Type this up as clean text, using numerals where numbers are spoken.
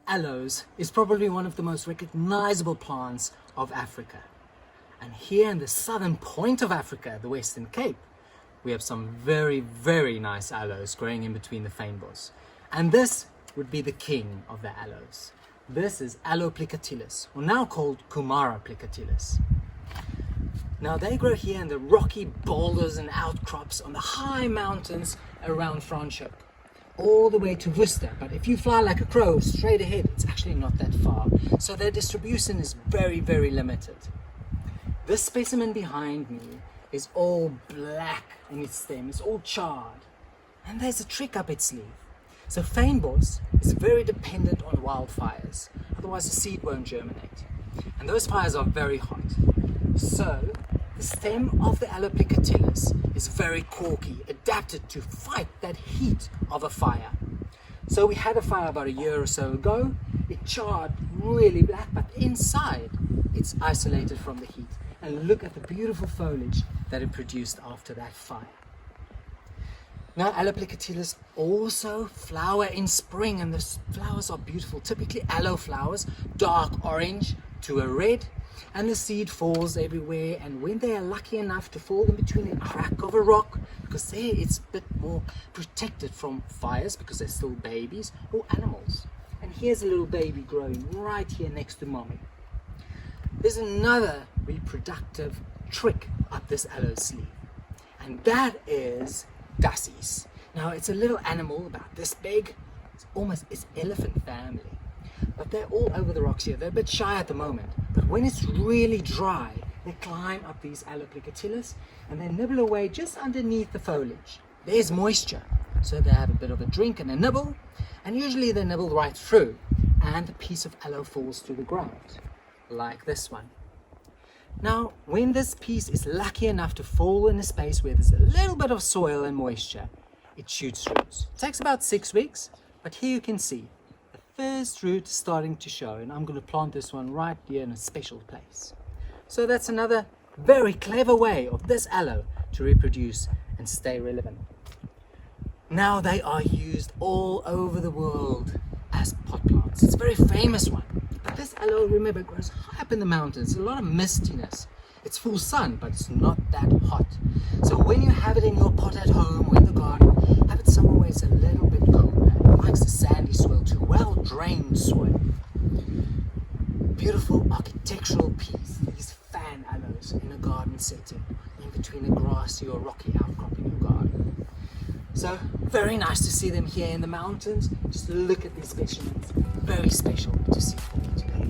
Aloes is probably one of the most recognizable plants of Africa. And here in the southern point of Africa, the Western Cape, we have some very nice aloes growing in between the fynbos. And this would be the king of the aloes. This is Aloe Plicatilis, or now called Kumara Plicatilis. Now they grow here in the rocky boulders and outcrops on the high mountains around Franschhoek, all the way to Worcester. But if you fly like a crow straight ahead, it's actually not that far. So their distribution is very limited. This specimen behind me is all black in its stem, it's all charred. And there's a trick up its sleeve. So fynbos is very dependent on wildfires, otherwise the seed won't germinate. And those fires are very hot. So the stem of the Aloe Plicatilis is very corky, adapted to fight that heat of a fire. So we had a fire about a year or so ago. It charred really black, but inside it's isolated from the heat. And look at the beautiful foliage that it produced after that fire. Now Aloe Plicatilis also flower in spring, and the flowers are beautiful. Typically aloe flowers, dark orange to a red, and the seed falls everywhere. And when they are lucky enough to fall in between a crack of a rock, because there it's a bit more protected from fires because they're still babies or animals. And here's a little baby growing right here next to mommy. There's another reproductive trick up this aloe sleeve, and that is dassies. Now it's a little animal about this big. It's elephant family, but they're all over the rocks here. They're a bit shy at the moment, but when it's really dry, they climb up these Aloe Plicatilis and they nibble away just underneath the foliage. There's moisture, so they have a bit of a drink and a nibble, and usually they nibble right through, and a piece of aloe falls to the ground, like this one. Now, when this piece is lucky enough to fall in a space where there's a little bit of soil and moisture, it shoots roots. It takes about 6 weeks, but here you can see the first root starting to show, and I'm going to plant this one right here in a special place. So that's another very clever way of this aloe to reproduce and stay relevant. Now they are used all over the world as pot plants. It's a very famous one. But this aloe, remember, grows high up in the mountains. A lot of mistiness. It's full sun, but it's not that hot. So when you have it in your pot at home or in the garden, have it somewhere where it's a little bit cooler. It likes the sandy soil too, well-drained soil. Beautiful architectural piece, these fan aloes in a garden setting, in between a grassy or rocky outcrop in your garden. So very nice to see them here in the mountains. Just look at these specimens. Very special to see for me today.